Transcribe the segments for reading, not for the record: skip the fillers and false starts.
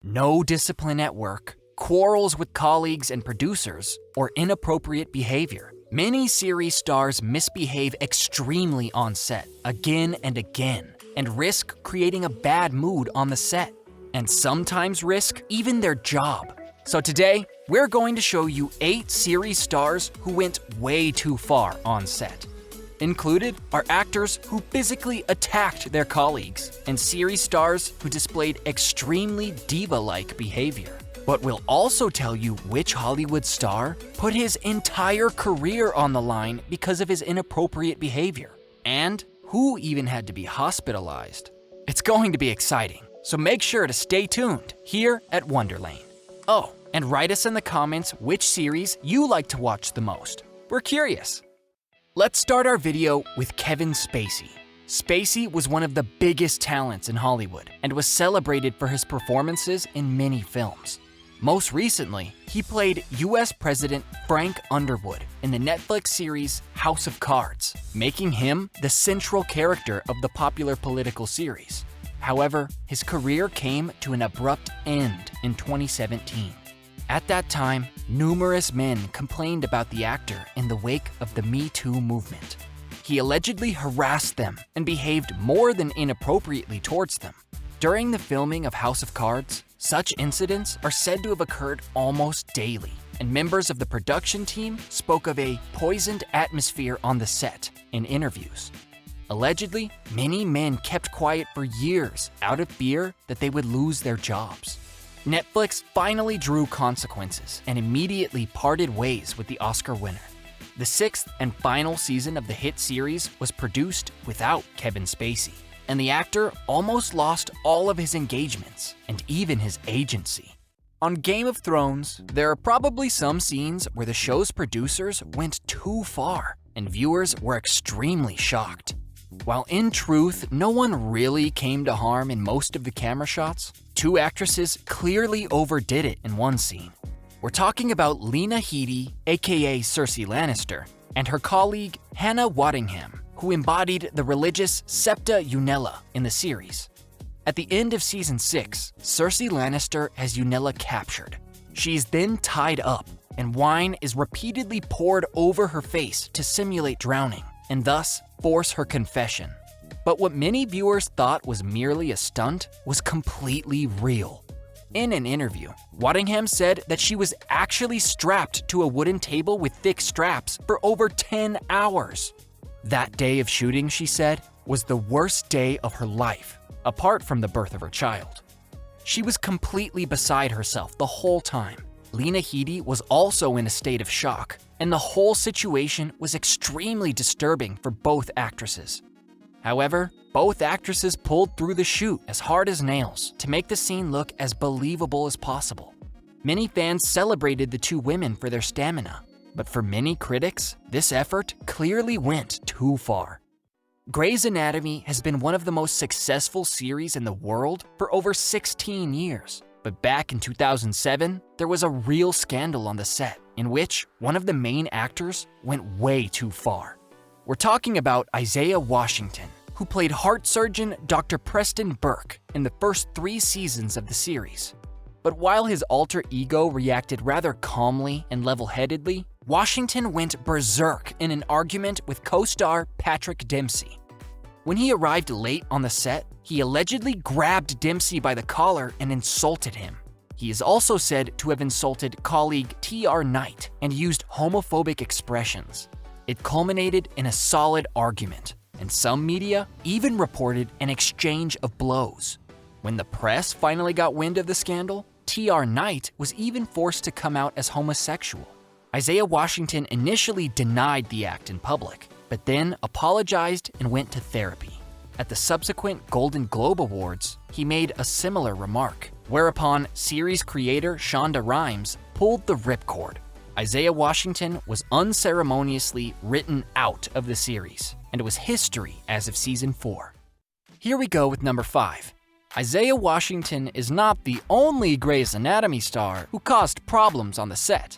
No discipline at work, quarrels with colleagues and producers, or inappropriate behavior. Many series stars misbehave extremely on set, again and again, and risk creating a bad mood on the set, and sometimes risk even their job. So today, we're going to show you 8 series stars who went way too far on set. Included are actors who physically attacked their colleagues and series stars who displayed extremely diva-like behavior. But we'll also tell you which Hollywood star put his entire career on the line because of his inappropriate behavior, and who even had to be hospitalized. It's going to be exciting, so make sure to stay tuned here at Wonderlane. Oh, and write us in the comments which series you like to watch the most. We're curious. Let's start our video with Kevin Spacey. Spacey was one of the biggest talents in Hollywood and was celebrated for his performances in many films. Most recently, he played US President Frank Underwood in the Netflix series House of Cards, making him the central character of the popular political series. However, his career came to an abrupt end in 2017. At that time, numerous men complained about the actor in the wake of the Me Too movement. He allegedly harassed them and behaved more than inappropriately towards them. During the filming of House of Cards, such incidents are said to have occurred almost daily, and members of the production team spoke of a poisoned atmosphere on the set in interviews. Allegedly, many men kept quiet for years out of fear that they would lose their jobs. Netflix finally drew consequences and immediately parted ways with the Oscar winner. The 6th and final season of the hit series was produced without Kevin Spacey, and the actor almost lost all of his engagements and even his agency. On Game of Thrones, there are probably some scenes where the show's producers went too far, and viewers were extremely shocked. While in truth, no one really came to harm in most of the camera shots, 2 actresses clearly overdid it in one scene. We're talking about Lena Headey, aka Cersei Lannister, and her colleague Hannah Waddingham, who embodied the religious Septa Unella in the series. At the end of season 6, Cersei Lannister has Unella captured. She's then tied up, and wine is repeatedly poured over her face to simulate drowning, and thus force her confession. But what many viewers thought was merely a stunt was completely real. In an interview, Waddingham said that she was actually strapped to a wooden table with thick straps for over 10 hours. That day of shooting, she said, was the worst day of her life, apart from the birth of her child. She was completely beside herself the whole time. Lena Headey was also in a state of shock, and the whole situation was extremely disturbing for both actresses. However, both actresses pulled through the shoot as hard as nails to make the scene look as believable as possible. Many fans celebrated the 2 women for their stamina, but for many critics, this effort clearly went too far. Grey's Anatomy has been one of the most successful series in the world for over 16 years. But back in 2007, there was a real scandal on the set in which one of the main actors went way too far. We're talking about Isaiah Washington, who played heart surgeon Dr. Preston Burke in the first 3 seasons of the series. But while his alter ego reacted rather calmly and level-headedly, Washington went berserk in an argument with co-star Patrick Dempsey. When he arrived late on the set, he allegedly grabbed Dempsey by the collar and insulted him. He is also said to have insulted colleague T.R. Knight and used homophobic expressions. It culminated in a solid argument, and some media even reported an exchange of blows. When the press finally got wind of the scandal, T.R. Knight was even forced to come out as homosexual. Isaiah Washington initially denied the act in public, but then apologized and went to therapy. At the subsequent Golden Globe Awards, he made a similar remark, whereupon series creator Shonda Rhimes pulled the ripcord. Isaiah Washington was unceremoniously written out of the series, and it was history as of season 4. Here we go with number 5. Isaiah Washington is not the only Grey's Anatomy star who caused problems on the set.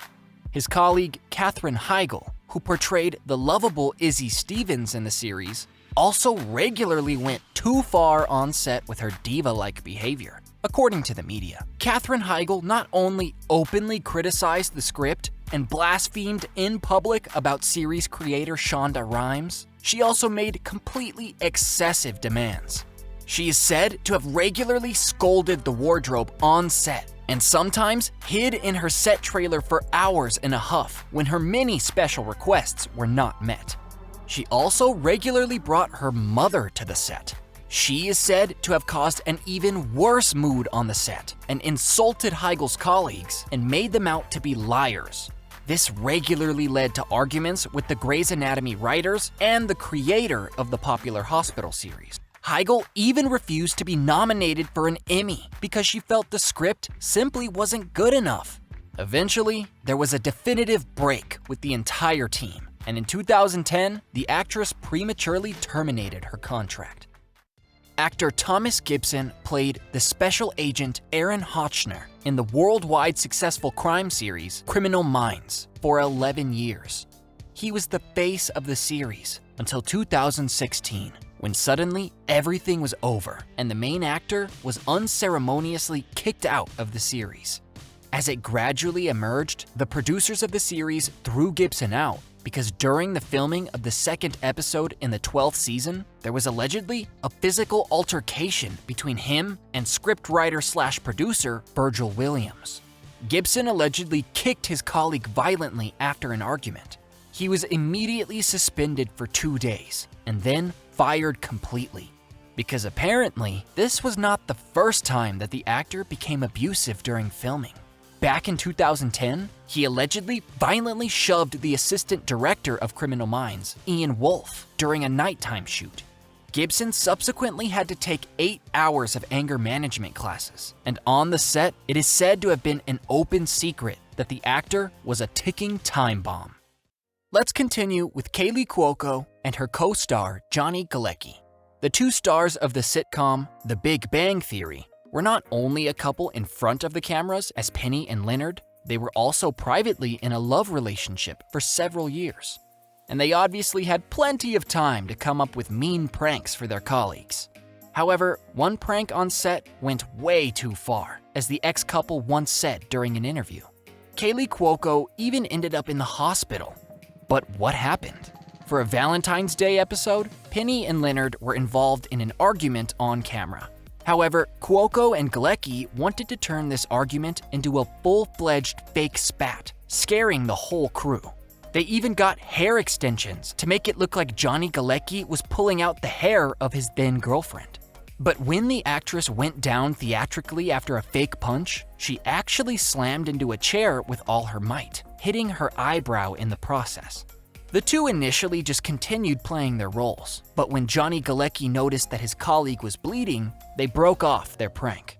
His colleague Katherine Heigl, who portrayed the lovable Izzy Stevens in the series, also regularly went too far on set with her diva-like behavior. According to the media, Katherine Heigl not only openly criticized the script and blasphemed in public about series creator Shonda Rhimes, she also made completely excessive demands. She is said to have regularly scolded the wardrobe on set and sometimes hid in her set trailer for hours in a huff when her many special requests were not met. She also regularly brought her mother to the set. She is said to have caused an even worse mood on the set and insulted Heigl's colleagues and made them out to be liars. This regularly led to arguments with the Grey's Anatomy writers and the creator of the popular hospital series. Heigl even refused to be nominated for an Emmy because she felt the script simply wasn't good enough. Eventually, there was a definitive break with the entire team, and in 2010, the actress prematurely terminated her contract. Actor Thomas Gibson played the special agent Aaron Hotchner in the worldwide successful crime series Criminal Minds for 11 years. He was the face of the series until 2016, when suddenly everything was over and the main actor was unceremoniously kicked out of the series. As it gradually emerged, the producers of the series threw Gibson out because during the filming of the second episode in the 12th season, there was allegedly a physical altercation between him and scriptwriter/producer Virgil Williams. Gibson allegedly kicked his colleague violently after an argument. He was immediately suspended for 2 days and then fired completely, because apparently this was not the first time that the actor became abusive during filming. Back in 2010, he allegedly violently shoved the assistant director of Criminal Minds, Ian Wolfe, during a nighttime shoot. Gibson subsequently had to take 8 hours of anger management classes, and on the set, it is said to have been an open secret that the actor was a ticking time bomb. Let's continue with Kaley Cuoco and her co-star Johnny Galecki. The two stars of the sitcom The Big Bang Theory were not only a couple in front of the cameras as Penny and Leonard, they were also privately in a love relationship for several years. And they obviously had plenty of time to come up with mean pranks for their colleagues. However, one prank on set went way too far, as the ex-couple once said during an interview. Kaley Cuoco even ended up in the hospital. But what happened? For a Valentine's Day episode, Penny and Leonard were involved in an argument on camera. However, Cuoco and Galecki wanted to turn this argument into a full-fledged fake spat, scaring the whole crew. They even got hair extensions to make it look like Johnny Galecki was pulling out the hair of his then girlfriend. But when the actress went down theatrically after a fake punch, she actually slammed into a chair with all her might, hitting her eyebrow in the process. The two initially just continued playing their roles, but when Johnny Galecki noticed that his colleague was bleeding, they broke off their prank.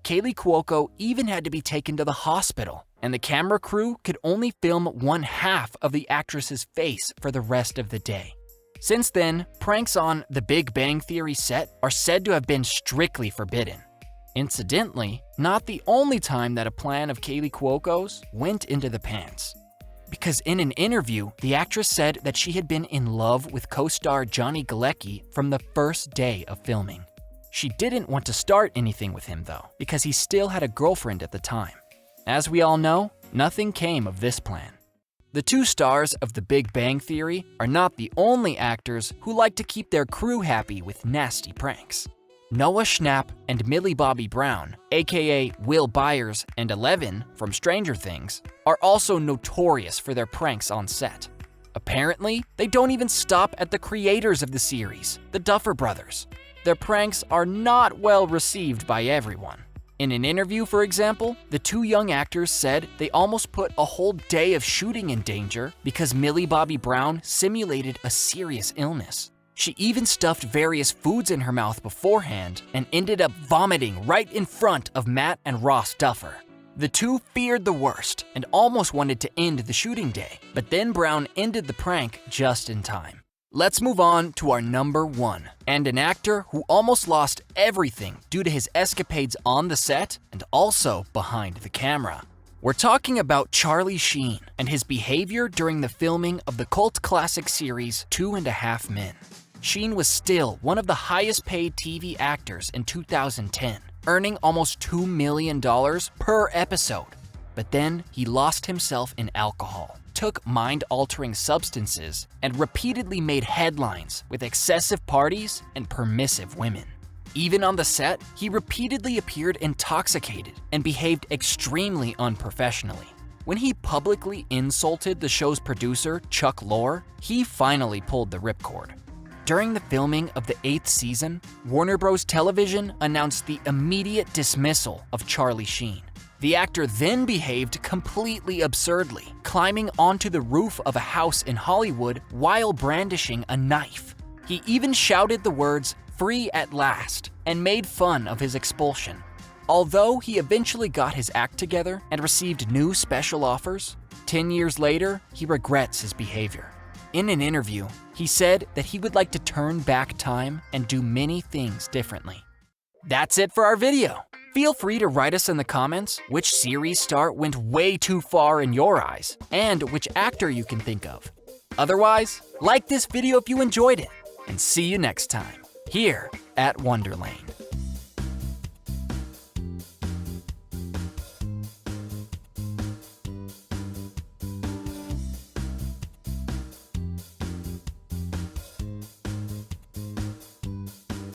Kaley Cuoco even had to be taken to the hospital, and the camera crew could only film one half of the actress's face for the rest of the day. Since then, pranks on The Big Bang Theory set are said to have been strictly forbidden. Incidentally, not the only time that a plan of Kaley Cuoco's went into the pants. Because in an interview, the actress said that she had been in love with co-star Johnny Galecki from the first day of filming. She didn't want to start anything with him though, because he still had a girlfriend at the time. As we all know, nothing came of this plan. The two stars of The Big Bang Theory are not the only actors who like to keep their crew happy with nasty pranks. Noah Schnapp and Millie Bobby Brown, aka Will Byers and Eleven from Stranger Things, are also notorious for their pranks on set. Apparently, they don't even stop at the creators of the series, the Duffer Brothers. Their pranks are not well received by everyone. In an interview, for example, the two young actors said they almost put a whole day of shooting in danger because Millie Bobby Brown simulated a serious illness. She even stuffed various foods in her mouth beforehand and ended up vomiting right in front of Matt and Ross Duffer. The two feared the worst and almost wanted to end the shooting day, but then Brown ended the prank just in time. Let's move on to our number one, and an actor who almost lost everything due to his escapades on the set and also behind the camera. We're talking about Charlie Sheen and his behavior during the filming of the cult classic series 2.5 Men. Sheen was still one of the highest paid TV actors in 2010, earning almost $2 million per episode. But then he lost himself in alcohol, took mind-altering substances, and repeatedly made headlines with excessive parties and permissive women. Even on the set, he repeatedly appeared intoxicated and behaved extremely unprofessionally. When he publicly insulted the show's producer, Chuck Lorre, he finally pulled the ripcord. During the filming of the 8th season, Warner Bros. Television announced the immediate dismissal of Charlie Sheen. The actor then behaved completely absurdly, climbing onto the roof of a house in Hollywood while brandishing a knife. He even shouted the words, "Free at last," and made fun of his expulsion. Although he eventually got his act together and received new special offers, 10 years later, he regrets his behavior. In an interview, he said that he would like to turn back time and do many things differently. That's it for our video. Feel free to write us in the comments which series star went way too far in your eyes and which actor you can think of. Otherwise, like this video if you enjoyed it, and see you next time here at Wonderlane.